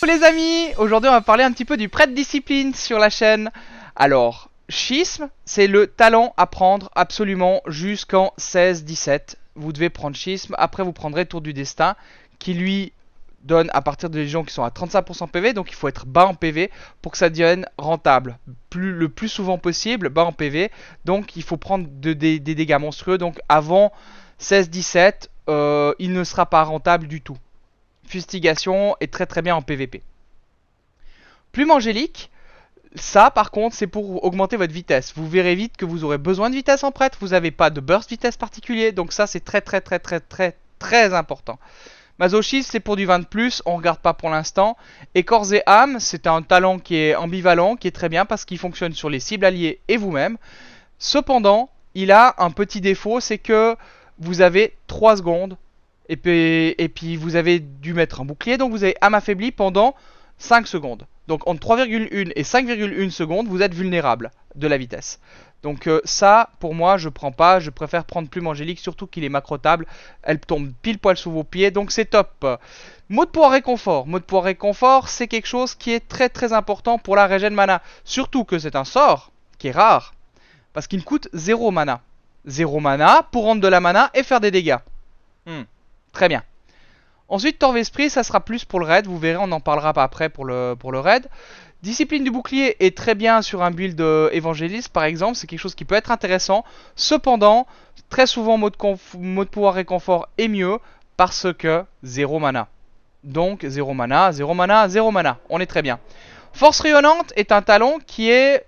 les amis, aujourd'hui on va parler un petit peu du prêt de discipline sur la chaîne. Alors, schisme, c'est le talent à prendre absolument jusqu'en 16-17. Vous devez prendre schisme, après vous prendrez tour du destin qui lui donne à partir des légions qui sont à 35% PV, donc il faut être bas en PV pour que ça devienne rentable. Le plus souvent possible, bas en PV, donc il faut prendre des dégâts monstrueux, donc avant 16-17, il ne sera pas rentable du tout. Fustigation est très bien en PVP. Plume angélique, ça par contre c'est pour augmenter votre vitesse. Vous verrez vite que vous aurez besoin de vitesse en prêtre, vous n'avez pas de burst vitesse particulier, donc ça c'est très important. Masochisme c'est pour du 20 de plus, on regarde pas pour l'instant. Et corps et âme, c'est un talent qui est ambivalent, qui est très bien parce qu'il fonctionne sur les cibles alliées et vous-même. Cependant, il a un petit défaut, c'est que vous avez 3 secondes et puis vous avez dû mettre un bouclier, donc vous avez âme affaiblie pendant 5 secondes. Donc entre 3,1 et 5,1 secondes, vous êtes vulnérable de la vitesse. Donc ça, pour moi, je prends pas. Je préfère prendre Plume Angélique, surtout qu'il est macrotable. Elle tombe pile poil sous vos pieds, donc c'est top. Mot de pouvoir réconfort. Mot de pouvoir réconfort, c'est quelque chose qui est très important pour la régène mana. Surtout que c'est un sort qui est rare, parce qu'il coûte 0 mana. 0 mana pour rendre de la mana et faire des dégâts. Très bien. Ensuite, Torve Esprit, ça sera plus pour le raid. Vous verrez, on en parlera pas après pour le raid. Discipline du bouclier est très bien sur un build évangéliste par exemple, c'est quelque chose qui peut être intéressant. Cependant, très souvent mot de pouvoir réconfort est mieux parce que 0 mana. Donc 0 mana, 0 mana, 0 mana, on est très bien. Force rayonnante est un talent qui est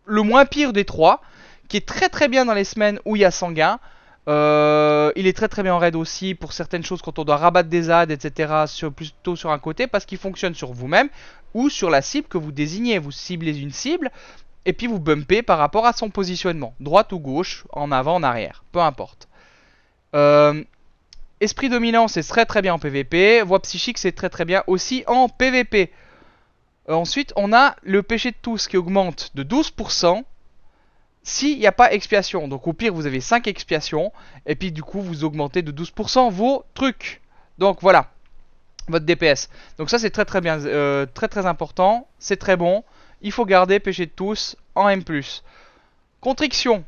le moins pire des trois, qui est très bien dans les semaines où il y a sanguin. Il est très bien en raid aussi pour certaines choses quand on doit rabattre des adds, etc. Plutôt sur un côté parce qu'il fonctionne sur vous-même ou sur la cible que vous désignez. Vous ciblez une cible et puis vous bumpez par rapport à son positionnement. Droite ou gauche, en avant, en arrière, peu importe. Esprit dominant, c'est très bien en PVP. Voix psychique, c'est très bien aussi en PVP. Ensuite, on a le péché de tous qui augmente de 12%. S'il n'y a pas expiation, donc au pire vous avez 5 expiations, et puis du coup vous augmentez de 12% vos trucs. Donc voilà, votre DPS. Donc ça c'est très bien, très important, c'est très bon. Il faut garder péché de tous en M+. Contriction,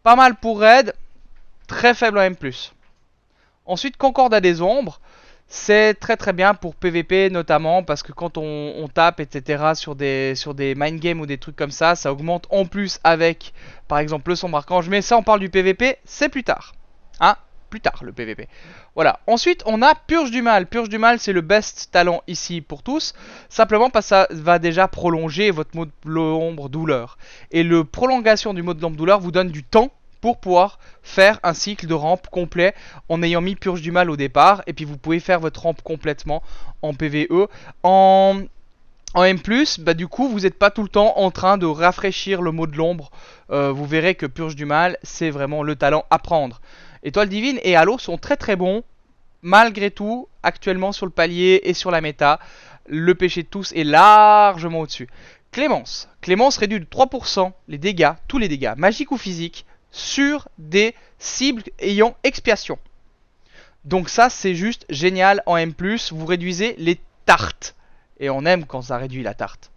pas mal pour raid, très faible en M+. Ensuite Concorde à des ombres. C'est très bien pour PVP notamment parce que quand on tape etc sur des mind games ou des trucs comme ça augmente en plus avec par exemple le sombre archange. Mais ça on parle du PVP, c'est plus tard. Hein, plus tard le PVP. Voilà, ensuite on a Purge du Mal. Purge du Mal c'est le best talent ici pour tous. Simplement parce que ça va déjà prolonger votre mode l'ombre douleur. Et le prolongation du mode l'ombre douleur vous donne du temps pour pouvoir faire un cycle de rampe complet en ayant mis Purge du Mal au départ. Et puis vous pouvez faire votre rampe complètement en PvE. En M+, bah du coup vous n'êtes pas tout le temps en train de rafraîchir le mot de l'ombre. Vous verrez que Purge du Mal c'est vraiment le talent à prendre. Étoile divine et Halo sont très bons. Malgré tout, actuellement sur le palier et sur la méta, le péché de tous est largement au-dessus. Clémence. Clémence réduit de 3% les dégâts, tous les dégâts, magiques ou physiques, sur des cibles ayant expiation. Donc ça c'est juste génial en M+, vous réduisez les tartes. Et on aime quand ça réduit la tarte.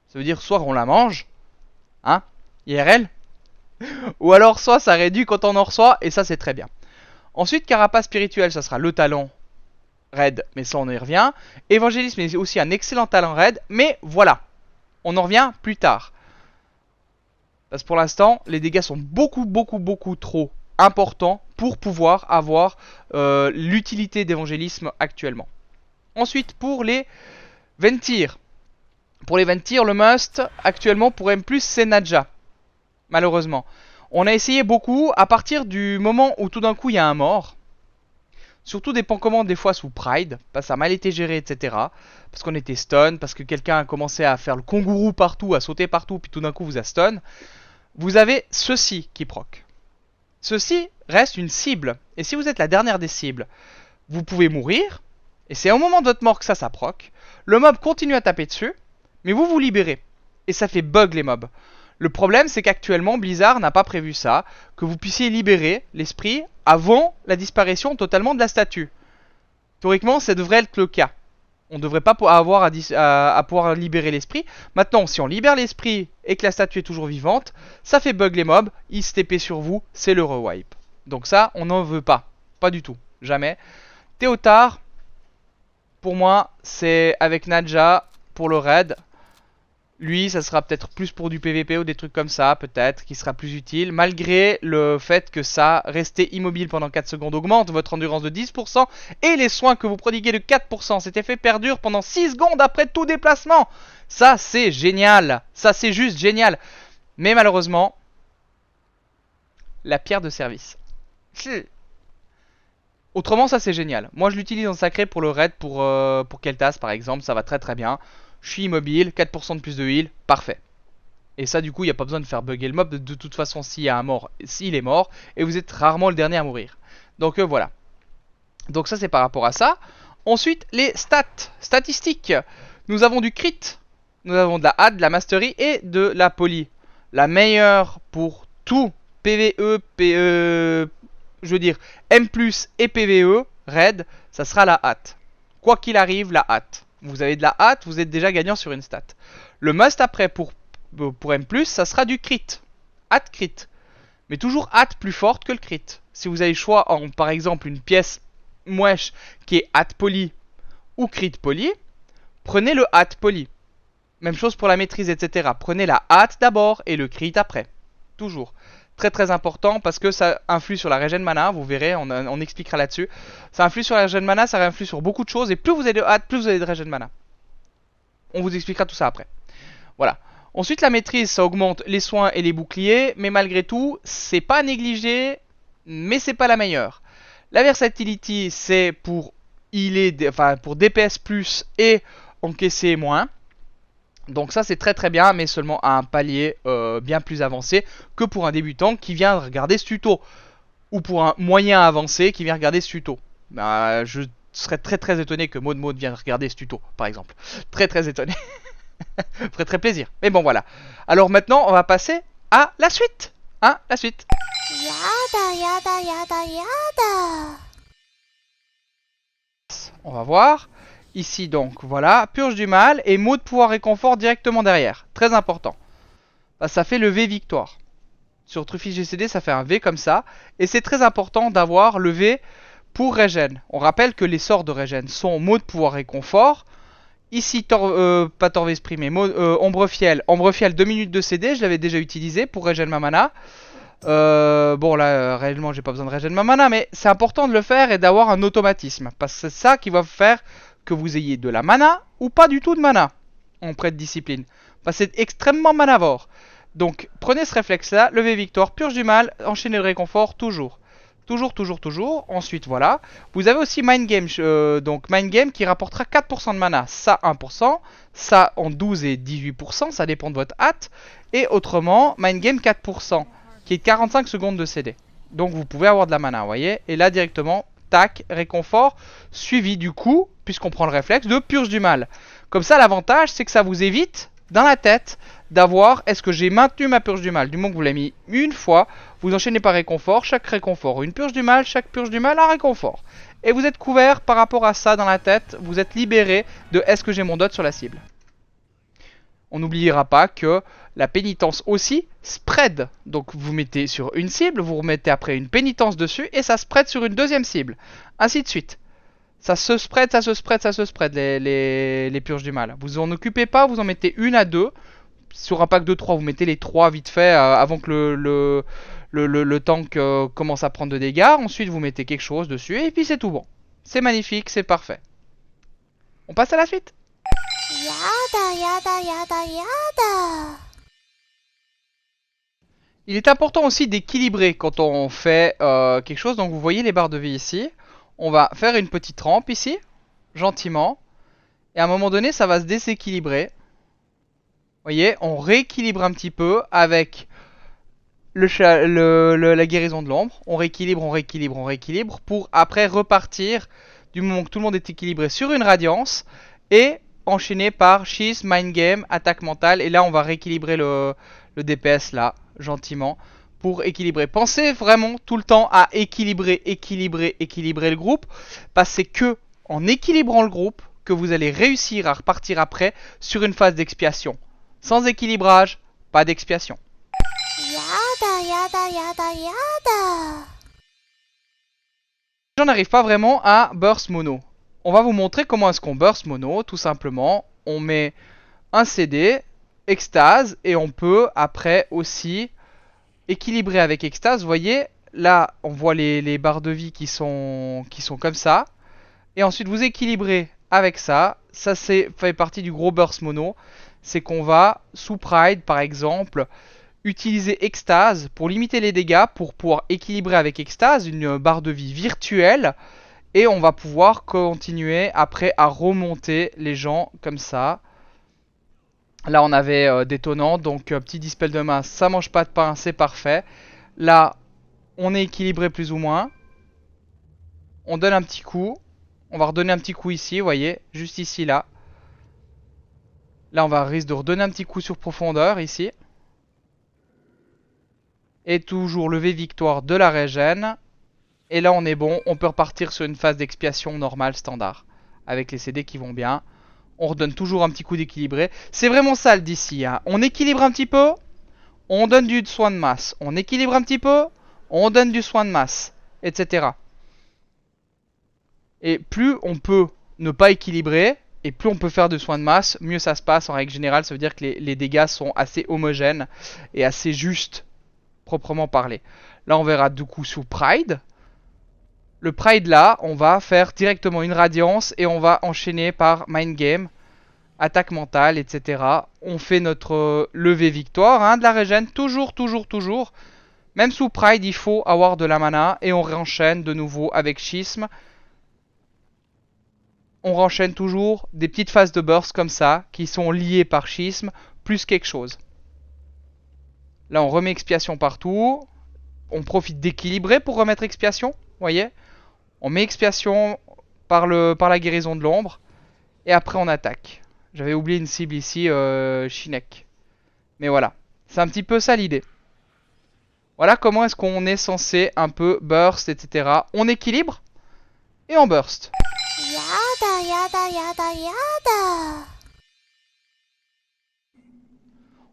Ça veut dire soit on la mange, hein, IRL, ou alors soit ça réduit quand on en reçoit, et ça c'est très bien. Ensuite carapace spirituel, ça sera le talent raid, mais ça on y revient. Évangélisme est aussi un excellent talent raid, mais voilà, on en revient plus tard. Parce que pour l'instant, les dégâts sont beaucoup trop importants pour pouvoir avoir l'utilité d'évangélisme actuellement. Ensuite, pour les Ventir. Pour les Ventir, le must actuellement pour M+, c'est Nadja. Malheureusement. On a essayé beaucoup à partir du moment où tout d'un coup il y a un mort. Surtout des pancommandes des fois sous Pride, parce que ça a mal été géré, etc. Parce qu'on était stun, parce que quelqu'un a commencé à faire le kangourou partout, à sauter partout, puis tout d'un coup vous a stun. Vous avez ceci qui proc. Ceci reste une cible. Et si vous êtes la dernière des cibles, vous pouvez mourir. Et c'est au moment de votre mort que ça proc. Le mob continue à taper dessus, mais vous vous libérez. Et ça fait bug les mobs. Le problème c'est qu'actuellement Blizzard n'a pas prévu ça, que vous puissiez libérer l'esprit avant la disparition totalement de la statue. Théoriquement ça devrait être le cas. On ne devrait pas avoir à pouvoir libérer l'esprit. Maintenant, si on libère l'esprit et que la statue est toujours vivante, ça fait bug les mobs, ils se TP sur vous, c'est le rewipe. Donc ça, on n'en veut pas. Pas du tout. Jamais. Théotard, pour moi, c'est avec Nadja pour le raid. Lui, ça sera peut-être plus pour du PVP ou des trucs comme ça, peut-être, qui sera plus utile. Malgré le fait que ça, rester immobile pendant 4 secondes augmente votre endurance de 10% et les soins que vous prodiguez de 4%. Cet effet perdure pendant 6 secondes après tout déplacement. Ça, c'est génial. Ça, c'est juste génial. Mais malheureusement, la pierre de service. Autrement, ça, c'est génial. Moi, je l'utilise en sacré pour le raid, pour Kel'Thas, par exemple. Ça va très très bien. Je suis immobile, 4% de plus de heal, parfait. Et ça du coup il n'y a pas besoin de faire bugger le mob, de toute façon s'il y a un mort, s'il est mort, et vous êtes rarement le dernier à mourir. Donc voilà. Donc ça c'est par rapport à ça. Ensuite les statistiques. Nous avons du crit, nous avons de la HAD, de la mastery et de la poly. La meilleure pour tout PVE, je veux dire M+, et PVE, raid, ça sera la hâte. Quoi qu'il arrive, la hâte. Vous avez de la hâte, vous êtes déjà gagnant sur une stat. Le must après pour M+, ça sera du crit. Hâte crit. Mais toujours hâte plus forte que le crit. Si vous avez le choix en par exemple une pièce mouèche qui est hâte poly ou crit poly, prenez le hâte poly. Même chose pour la maîtrise, etc. Prenez la hâte d'abord et le crit après. Toujours. Très très important parce que ça influe sur la régène mana, vous verrez, on expliquera là-dessus. Ça influe sur la régène mana, ça influe sur beaucoup de choses et plus vous avez de hâte, plus vous avez de régène mana. On vous expliquera tout ça après. Voilà. Ensuite la maîtrise, ça augmente les soins et les boucliers, mais malgré tout, c'est pas négligé, mais c'est pas la meilleure. La versatility, c'est pour healer, pour DPS plus et encaisser moins. Donc ça c'est très très bien, mais seulement à un palier bien plus avancé que pour un débutant qui vient regarder ce tuto. Ou pour un moyen avancé qui vient regarder ce tuto. Je serais très très étonné que Maud vienne regarder ce tuto, par exemple. Très très étonné. Ferait très plaisir. Mais bon voilà. Alors maintenant on va passer à la suite. Hein, la suite. Yada yada yada yada. On va voir. Ici donc, voilà, purge du mal et mot de pouvoir réconfort directement derrière. Très important. Ça fait le V victoire. Sur Truffy GCD, ça fait un V comme ça. Et c'est très important d'avoir le V pour régène. On rappelle que les sorts de régène sont mot de pouvoir réconfort. Ici, pas Torve Esprit, mais Ombre Fiel. Ombre Fiel, 2 minutes de CD, je l'avais déjà utilisé pour régène ma mana. Bon là réellement j'ai pas besoin de régène ma mana, mais c'est important de le faire et d'avoir un automatisme. Parce que c'est ça qui va faire que vous ayez de la mana ou pas du tout de mana en prêt de discipline. Parce que c'est extrêmement manavore. Donc prenez ce réflexe là, levez victoire, purge du mal, enchaînez le réconfort, toujours. Toujours, toujours, toujours. Ensuite voilà. Vous avez aussi Mind Game, donc Mind Game qui rapportera 4% de mana. Ça 1%, ça en 12 et 18%, ça dépend de votre hâte. Et autrement, Mind Game 4%, qui est 45 secondes de CD. Donc vous pouvez avoir de la mana, vous voyez. Et là directement, tac, réconfort, suivi du coup, puisqu'on prend le réflexe, de purge du mal. Comme ça, l'avantage, c'est que ça vous évite, dans la tête, d'avoir, est-ce que j'ai maintenu ma purge du mal? Du moment que vous l'avez mis une fois, vous enchaînez par réconfort, chaque réconfort, une purge du mal, chaque purge du mal, un réconfort. Et vous êtes couvert par rapport à ça dans la tête, vous êtes libéré de est-ce que j'ai mon dot sur la cible. On n'oubliera pas que la pénitence aussi spread. Donc vous mettez sur une cible, vous remettez après une pénitence dessus et ça spread sur une deuxième cible. Ainsi de suite. Ça se spread, ça se spread, ça se spread les purges du mal. Vous en occupez pas, vous en mettez une à deux. Sur un pack de 3, vous mettez les 3 vite fait avant que le tank commence à prendre de dégâts. Ensuite vous mettez quelque chose dessus et puis c'est tout bon. C'est magnifique, c'est parfait. On passe à la suite. Yada yada yada yada. Il est important aussi d'équilibrer quand on fait quelque chose. Donc vous voyez les barres de vie ici. On va faire une petite rampe ici, gentiment. Et à un moment donné, ça va se déséquilibrer. Vous voyez, on rééquilibre un petit peu avec la guérison de l'ombre. On rééquilibre, on rééquilibre, on rééquilibre. Pour après repartir, du moment que tout le monde est équilibré, sur une radiance. Et enchaîner par Shiz, Mind Game, attaque mentale. Et là, on va rééquilibrer le DPS là, gentiment, pour équilibrer. Pensez vraiment tout le temps à équilibrer le groupe, parce que c'est que en équilibrant le groupe que vous allez réussir à repartir après sur une phase d'expiation. Sans équilibrage, pas d'expiation. Yada, yada, yada, yada. J'en n'arrive pas vraiment à burst mono. On va vous montrer comment est-ce qu'on burst mono. Tout simplement, on met un CD, extase, et on peut après aussi équilibrer avec extase. Vous voyez, là, on voit les barres de vie qui sont comme ça. Et ensuite, vous équilibrez avec ça. Ça, fait partie du gros burst mono. C'est qu'on va, sous Pride par exemple, utiliser extase pour limiter les dégâts, pour pouvoir équilibrer avec extase une barre de vie virtuelle. Et on va pouvoir continuer après à remonter les gens comme ça. Là on avait détonnant, donc petit dispel de masse, ça mange pas de pain, c'est parfait. Là on est équilibré plus ou moins. On donne un petit coup. On va redonner un petit coup ici, vous voyez, juste ici là. Là on va risque de redonner un petit coup sur profondeur ici. Et toujours lever victoire de la régène. Et là on est bon, on peut repartir sur une phase d'expiation normale standard. Avec les CD qui vont bien. On redonne toujours un petit coup d'équilibré. C'est vraiment ça le d'ici. Hein. On équilibre un petit peu, on donne du soin de masse. On équilibre un petit peu, on donne du soin de masse, etc. Et plus on peut ne pas équilibrer, et plus on peut faire de soin de masse, mieux ça se passe. En règle générale, ça veut dire que les dégâts sont assez homogènes et assez justes, proprement parlé. Là, on verra du coup sous Pride. Le Pride là, on va faire directement une radiance et on va enchaîner par Mind Game, attaque mentale, etc. On fait notre levée victoire hein, de la régène, toujours. Même sous Pride, il faut avoir de la mana et on réenchaîne de nouveau avec Schisme. On renchaîne toujours des petites phases de burst comme ça, qui sont liées par Schisme, plus quelque chose. Là, on remet expiation partout. On profite d'équilibrer pour remettre expiation, vous voyez. On met expiation par la guérison de l'ombre. Et après on attaque. J'avais oublié une cible ici, Shinek. Mais voilà. C'est un petit peu ça l'idée. Voilà comment est-ce qu'on est censé un peu burst, etc. On équilibre et on burst. Yada, yada, yada, yada.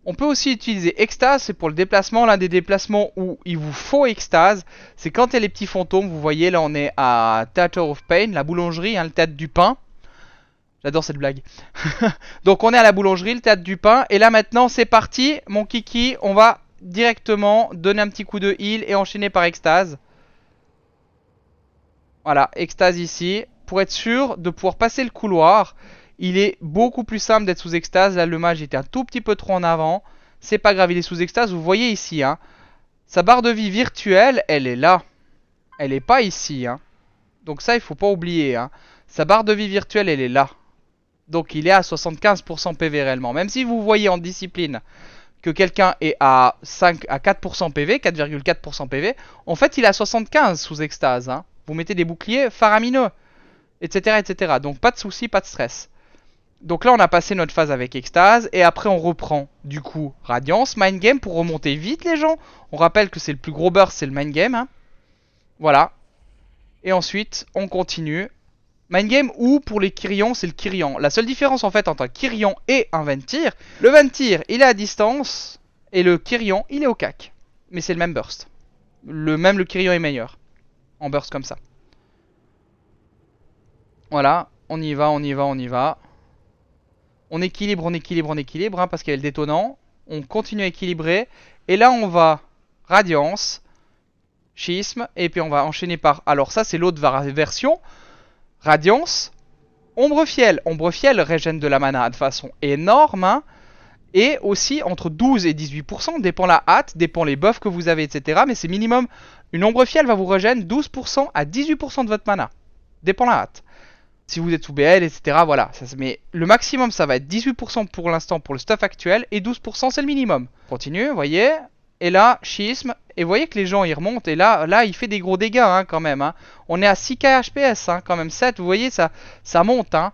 On peut aussi utiliser extase, c'est pour le déplacement. L'un des déplacements où il vous faut extase, c'est quand il y a les petits fantômes. Vous voyez, là on est à Theater of Pain, la boulangerie, hein, le théâtre du pain. J'adore cette blague. Donc on est à la boulangerie, le théâtre du pain. Et là maintenant c'est parti, mon kiki. On va directement donner un petit coup de heal et enchaîner par extase. Voilà, extase ici. Pour être sûr de pouvoir passer le couloir. Il est beaucoup plus simple d'être sous extase. Là, le mage était un tout petit peu trop en avant. C'est pas grave, il est sous extase. Vous voyez ici, hein. Sa barre de vie virtuelle, elle est là. Elle est pas ici, hein. Donc ça, il faut pas oublier, hein. Sa barre de vie virtuelle, elle est là. Donc il est à 75% PV réellement. Même si vous voyez en discipline que quelqu'un est à 4% PV, 4,4% PV, en fait, il est à 75 sous extase, hein. Vous mettez des boucliers faramineux, etc., etc. Donc pas de soucis, pas de stress. Donc là on a passé notre phase avec extase et après on reprend du coup radiance, mind game pour remonter vite les gens. On rappelle que c'est le plus gros burst, c'est le mind game, hein. Voilà. Et ensuite on continue. Mind game ou pour les Kyrians c'est le Kyrian. La seule différence en fait entre un Kyrian et un Ventir, le Ventir il est à distance et le Kyrian il est au cac. Mais c'est le même burst. Même le Kyrian est meilleur en burst comme ça. Voilà, on y va, on y va, on y va. On équilibre, hein, parce qu'il y a le détonnant. On continue à équilibrer. Et là, on va radiance, schisme, et puis on va enchaîner par... Alors ça, c'est l'autre version. Radiance, ombre fiel. Ombre fiel régène de la mana de façon énorme. Hein, et aussi entre 12 et 18%, dépend la hâte, dépend les buffs que vous avez, etc. Mais c'est minimum, une ombre fiel va vous régénérer 12% à 18% de votre mana. Dépend la hâte. Si vous êtes sous BL, etc. Voilà. Mais le maximum, ça va être 18% pour l'instant pour le stuff actuel. Et 12% c'est le minimum. Continue, vous voyez. Et là, schisme. Et vous voyez que les gens, ils remontent. Et là il fait des gros dégâts, hein, quand même. Hein. On est à 6k HPS, hein, quand même. 7, vous voyez, ça monte. Hein.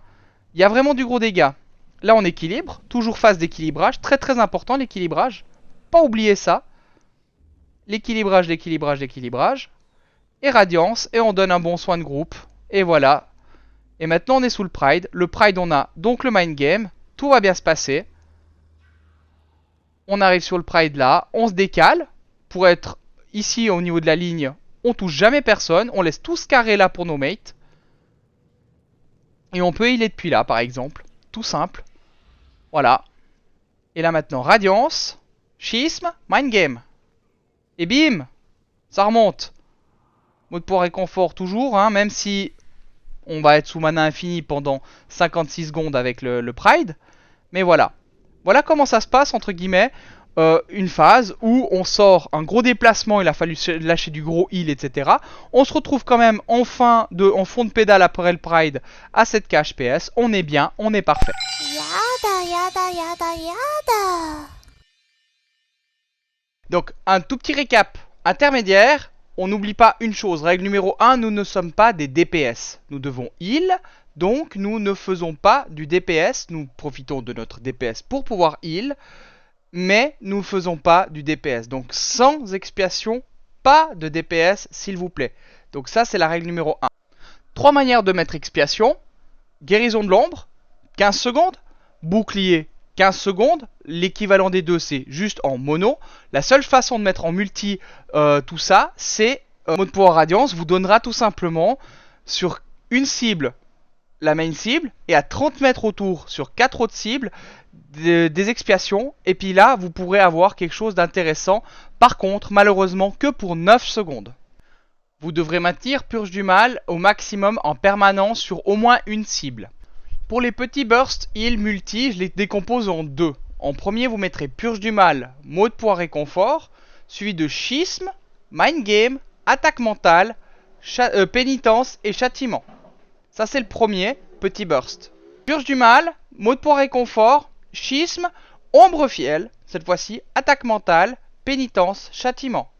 Il y a vraiment du gros dégât. Là, on équilibre. Toujours phase d'équilibrage. Très, très important, l'équilibrage. Pas oublier ça. L'équilibrage, l'équilibrage, l'équilibrage. Et radiance. Et on donne un bon soin de groupe. Et voilà. Et maintenant on est sous le Pride. Le Pride, on a donc le Mind Game. Tout va bien se passer. On arrive sur le Pride là. On se décale. Pour être ici au niveau de la ligne, on touche jamais personne. On laisse tout ce carré là pour nos mates. Et on peut healer depuis là par exemple. Tout simple. Voilà. Et là maintenant, Radiance, Schisme, Mind Game. Et bim, ça remonte. Mot de pouvoir et confort toujours, hein, même si on va être sous mana infini pendant 56 secondes avec le Pride. Mais voilà. Voilà comment ça se passe, entre guillemets. Une phase où on sort un gros déplacement, il a fallu lâcher du gros heal, etc. On se retrouve quand même en fond de pédale après le Pride à 7k HPS. On est bien, on est parfait. Yada, yada, yada, yada. Donc un tout petit récap intermédiaire. On n'oublie pas une chose, règle numéro 1, nous ne sommes pas des DPS. Nous devons heal, donc nous ne faisons pas du DPS. Nous profitons de notre DPS pour pouvoir heal. Mais nous ne faisons pas du DPS. Donc sans expiation, pas de DPS s'il vous plaît. Donc ça c'est la règle numéro 1. 3 manières de mettre expiation. Guérison de l'ombre, 15 secondes. Bouclier, 15 secondes. L'équivalent des deux c'est juste en mono. La seule façon de mettre en multi tout ça, c'est mot de pouvoir radiance vous donnera tout simplement sur une cible, la main cible, et à 30 mètres autour sur 4 autres cibles, des expiations, et puis là vous pourrez avoir quelque chose d'intéressant. Par contre malheureusement que pour 9 secondes. Vous devrez maintenir purge du mal au maximum en permanence sur au moins une cible. Pour les petits bursts heal multi, je les décompose en deux. En premier vous mettrez purge du mal, mot de pouvoir et confort, suivi de schisme, mind game, attaque mentale, pénitence et châtiment. Ça c'est le premier petit burst. Purge du mal, mot de pouvoir et confort, schisme, ombre fiel, cette fois-ci, attaque mentale, pénitence, châtiment.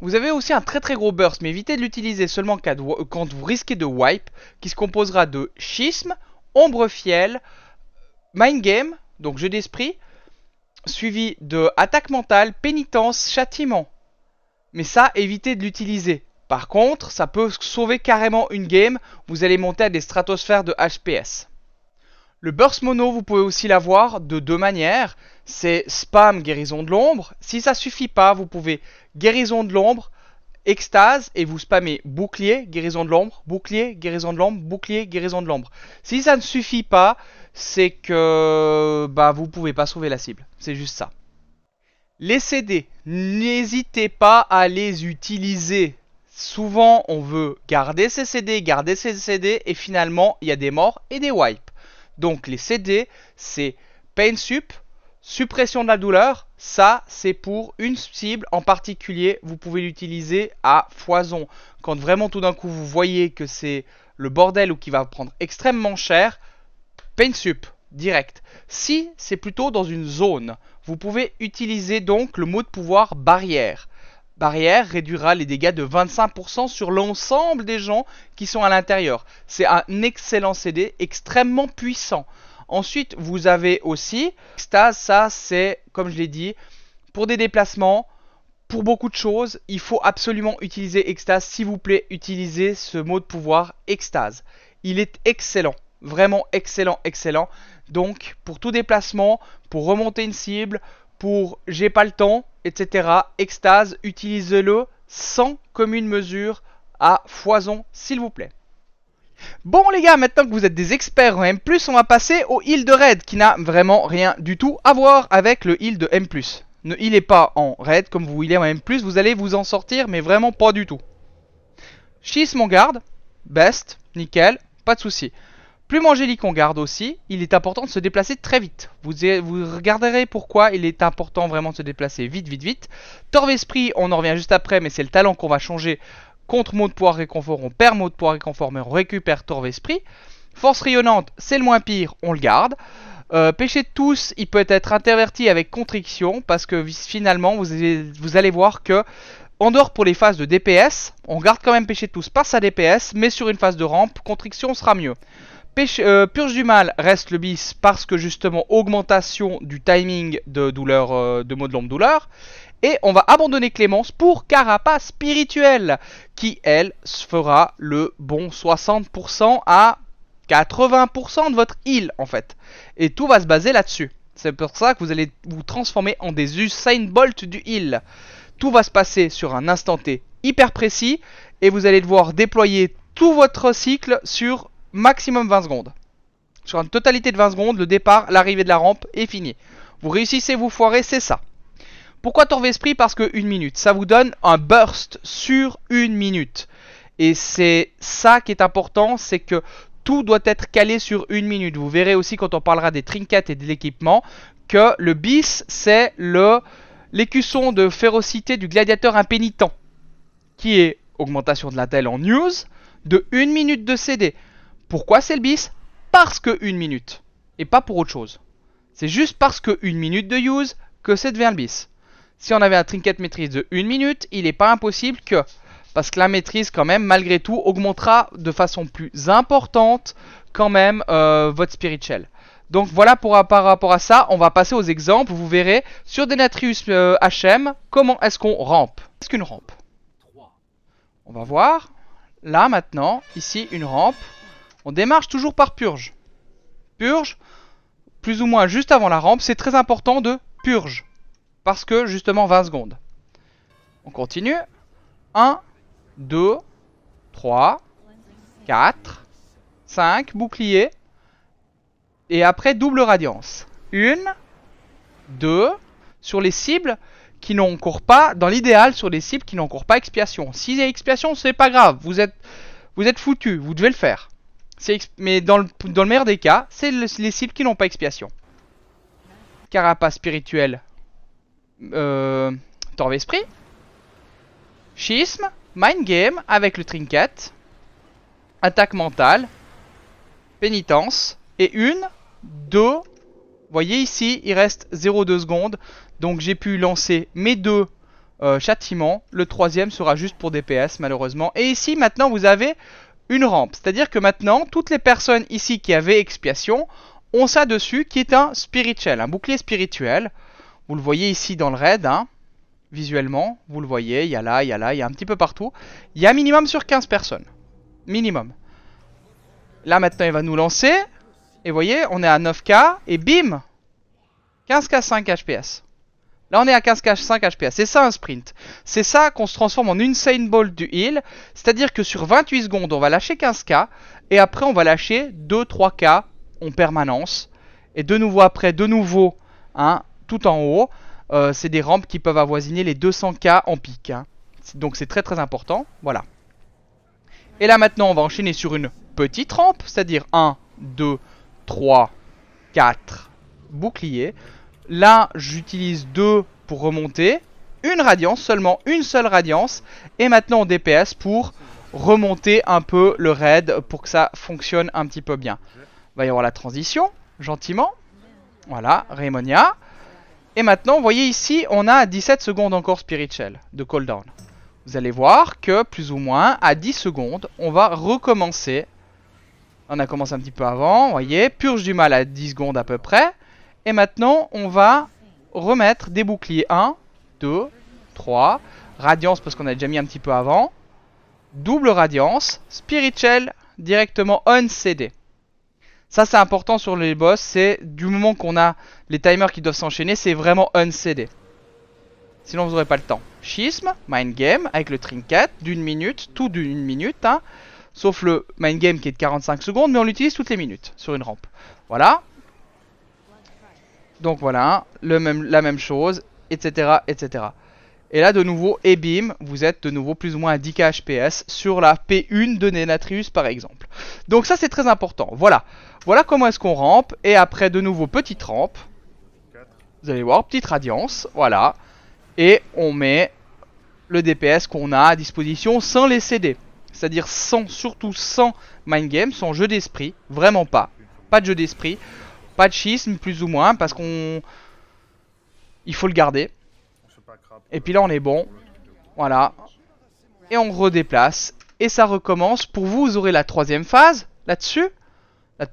Vous avez aussi un très très gros burst, mais évitez de l'utiliser seulement quand vous risquez de wipe, qui se composera de schisme, ombre fiel, mind game, donc jeu d'esprit, suivi de attaque mentale, pénitence, châtiment. Mais ça, évitez de l'utiliser. Par contre, ça peut sauver carrément une game, vous allez monter à des stratosphères de HPS. Le burst mono, vous pouvez aussi l'avoir de deux manières. C'est spam guérison de l'ombre. Si ça suffit pas, vous pouvez guérison de l'ombre, extase, et vous spammez bouclier, guérison de l'ombre, bouclier, guérison de l'ombre, bouclier, guérison de l'ombre. Si ça ne suffit pas, c'est que vous pouvez pas sauver la cible. C'est juste ça. Les CD, n'hésitez pas à les utiliser. Souvent, on veut garder ses CD, et finalement, il y a des morts et des wipes. Donc les CD, c'est Pain Sup, suppression de la douleur. Ça, c'est pour une cible en particulier. Vous pouvez l'utiliser à foison. Quand vraiment tout d'un coup vous voyez que c'est le bordel ou qui va prendre extrêmement cher, Pain Sup, direct. Si c'est plutôt dans une zone, vous pouvez utiliser donc le mot de pouvoir barrière. Barrière réduira les dégâts de 25% sur l'ensemble des gens qui sont à l'intérieur. C'est un excellent CD, extrêmement puissant. Ensuite, vous avez aussi Extase, ça c'est, comme je l'ai dit, pour des déplacements, pour beaucoup de choses, il faut absolument utiliser Extase. S'il vous plaît, utilisez ce mot de pouvoir Extase. Il est excellent, vraiment excellent, excellent. Donc, pour tout déplacement, pour remonter une cible, pour j'ai pas le temps, etc. Extase, utilisez-le sans commune mesure à foison, s'il vous plaît. Bon les gars, maintenant que vous êtes des experts en M+, on va passer au heal de raid, qui n'a vraiment rien du tout à voir avec le heal de M+. Ne healez pas en raid comme vous healez en M+, vous allez vous en sortir, mais vraiment pas du tout. Schisme on garde, best, nickel, pas de souci. Plume angélique on garde aussi, il est important de se déplacer très vite. Vous regarderez pourquoi il est important vraiment de se déplacer vite, vite, vite. Torve esprit, on en revient juste après, mais c'est le talent qu'on va changer. Contre mot de pouvoir réconfort, on perd mot de pouvoir réconfort, mais on récupère torve esprit. Force rayonnante, c'est le moins pire, on le garde. Péché de tous, il peut être interverti avec contriction, parce que finalement, vous allez voir que, en dehors pour les phases de DPS, on garde quand même péché de tous par sa DPS, mais sur une phase de rampe, contriction sera mieux. Purge du mal reste le bis parce que justement augmentation du timing de douleur, de mot de l'ombre douleur. Et on va abandonner Clémence pour Carapace spirituelle qui elle fera le bon 60% à 80% de votre heal en fait. Et tout va se baser là-dessus. C'est pour ça que vous allez vous transformer en des Usain Bolt du heal. Tout va se passer sur un instant T hyper précis et vous allez devoir déployer tout votre cycle sur maximum 20 secondes. Sur une totalité de 20 secondes, le départ, l'arrivée de la rampe est fini. Vous réussissez, vous foirez, c'est ça. Pourquoi Torve Esprit? Parce que 1 minute, ça vous donne un burst sur 1 minute. Et c'est ça qui est important, c'est que tout doit être calé sur 1 minute. Vous verrez aussi quand on parlera des trinkets et de l'équipement que le bis, c'est l'écusson de férocité du gladiateur impénitent, qui est augmentation de l'intel en news de 1 minute de CD. Pourquoi c'est le bis? Parce que 1 minute, et pas pour autre chose. C'est juste parce que 1 minute de use que ça devient le bis. Si on avait un trinket maîtrise de 1 minute, il n'est pas impossible que... Parce que la maîtrise, quand même, malgré tout, augmentera de façon plus importante, quand même, votre spirituel. Donc voilà, par rapport à ça, on va passer aux exemples. Vous verrez, sur des Natrius HM, comment est-ce qu'on rampe. Qu'est-ce qu'une rampe? On va voir. Là, maintenant, ici, une rampe. On démarche toujours par purge. Purge, plus ou moins juste avant la rampe, c'est très important de purge. Parce que, justement, 20 secondes. On continue. 1, 2, 3, 4, 5, bouclier. Et après, double radiance. 1, 2, sur les cibles qui n'ont encore pas, dans l'idéal, sur les cibles qui n'ont encore pas expiation. S'il y a expiation, c'est pas grave. Vous êtes foutu, vous devez le faire. Mais dans le meilleur des cas, c'est les cibles qui n'ont pas expiation. Carapace spirituelle. Torve Esprit. Schisme. Mind Game avec le trinket. Attaque mentale. Pénitence. Et 1, 2. Vous voyez ici, il reste 0,2 secondes. Donc j'ai pu lancer mes 2 châtiments. Le troisième sera juste pour DPS malheureusement. Et ici maintenant vous avez une rampe. C'est-à-dire que maintenant, toutes les personnes ici qui avaient expiation ont ça dessus qui est un spirituel, un bouclier spirituel. Vous le voyez ici dans le raid, hein, visuellement. Vous le voyez, il y a là, il y a là, il y a un petit peu partout. Il y a minimum sur 15 personnes. Minimum. Là maintenant, il va nous lancer. Et vous voyez, on est à 9k. Et bim 15k 5 HPS. Là on est à 15k 5 HPS, c'est ça un sprint. C'est ça qu'on se transforme en Usain Bolt du heal. C'est-à-dire que sur 28 secondes on va lâcher 15k. Et après on va lâcher 2-3k en permanence. Et de nouveau après, hein, tout en haut. C'est des rampes qui peuvent avoisiner les 200k en pic, hein. Donc c'est très très important, voilà. Et là maintenant on va enchaîner sur une petite rampe. C'est-à-dire 1, 2, 3, 4 boucliers. Là, j'utilise 2 pour remonter. Une radiance, seulement une seule radiance. Et maintenant, on DPS pour remonter un peu le raid pour que ça fonctionne un petit peu bien. Il va y avoir la transition, gentiment. Voilà, Raymonia. Et maintenant, vous voyez ici, on a 17 secondes encore spirituel de cooldown. Vous allez voir que, plus ou moins, à 10 secondes, on va recommencer. On a commencé un petit peu avant, vous voyez. Purge du mal à 10 secondes à peu près. Et maintenant, on va remettre des boucliers 1, 2, 3. Radiance parce qu'on a déjà mis un petit peu avant. Double radiance. Spirituel directement on CD. Ça, c'est important sur les boss. C'est du moment qu'on a les timers qui doivent s'enchaîner, c'est vraiment on CD. Sinon, vous n'aurez pas le temps. Schisme, Mind Game avec le trinket d'une minute. Tout d'une minute. Hein, sauf le Mind Game qui est de 45 secondes. Mais on l'utilise toutes les minutes sur une rampe. Voilà. Donc voilà, la même chose, etc., etc. Et là de nouveau, et bim, vous êtes de nouveau plus ou moins à 10k HPS sur la P1 de Nenatrius par exemple. Donc ça c'est très important, voilà. Voilà comment est-ce qu'on rampe, et après de nouveau petite rampe. Vous allez voir, petite radiance, voilà. Et on met le DPS qu'on a à disposition sans les CD. C'est-à-dire surtout sans mind game, sans jeu d'esprit, vraiment pas. Pas de jeu d'esprit. Pas de schisme, plus ou moins, parce qu'on... Il faut le garder. Et puis là, on est bon. Voilà. Et on redéplace. Et ça recommence. Pour vous, vous aurez la troisième phase, là-dessus.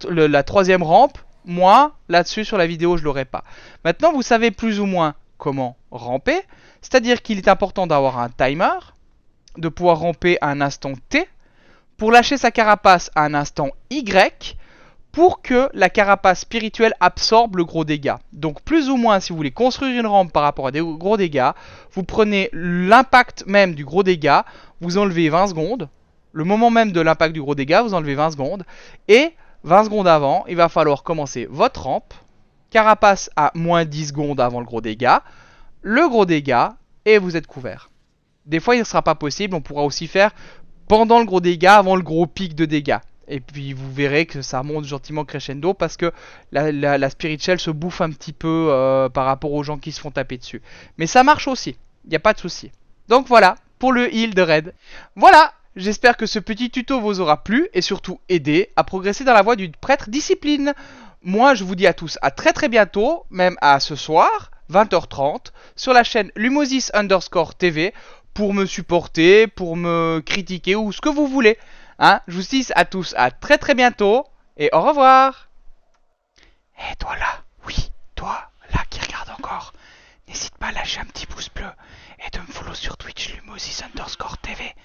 La troisième rampe. Moi, là-dessus, sur la vidéo, je l'aurai pas. Maintenant, vous savez plus ou moins comment ramper. C'est-à-dire qu'il est important d'avoir un timer. De pouvoir ramper à un instant T. Pour lâcher sa carapace à un instant Y. pour que la carapace spirituelle absorbe le gros dégât. Donc plus ou moins, si vous voulez construire une rampe par rapport à des gros dégâts, vous prenez l'impact même du gros dégât, vous enlevez 20 secondes, le moment même de l'impact du gros dégât, vous enlevez 20 secondes, et 20 secondes avant, il va falloir commencer votre rampe, carapace à moins 10 secondes avant le gros dégât, le gros dégât, et vous êtes couvert. Des fois, il ne sera pas possible, on pourra aussi faire pendant le gros dégât, avant le gros pic de dégâts. Et puis vous verrez que ça monte gentiment crescendo parce que la Spirit Shell se bouffe un petit peu par rapport aux gens qui se font taper dessus. Mais ça marche aussi, il n'y a pas de souci. Donc voilà, pour le heal de Red. Voilà, j'espère que ce petit tuto vous aura plu et surtout aidé à progresser dans la voie du prêtre discipline. Moi je vous dis à tous à très très bientôt, même à ce soir, 20h30, sur la chaîne Lumosis_TV pour me supporter, pour me critiquer ou ce que vous voulez. Hein, je vous dis à tous à très très bientôt et au revoir. Et toi là, oui, toi là qui regarde encore, n'hésite pas à lâcher un petit pouce bleu et de me follow sur Twitch Lumosis_TV.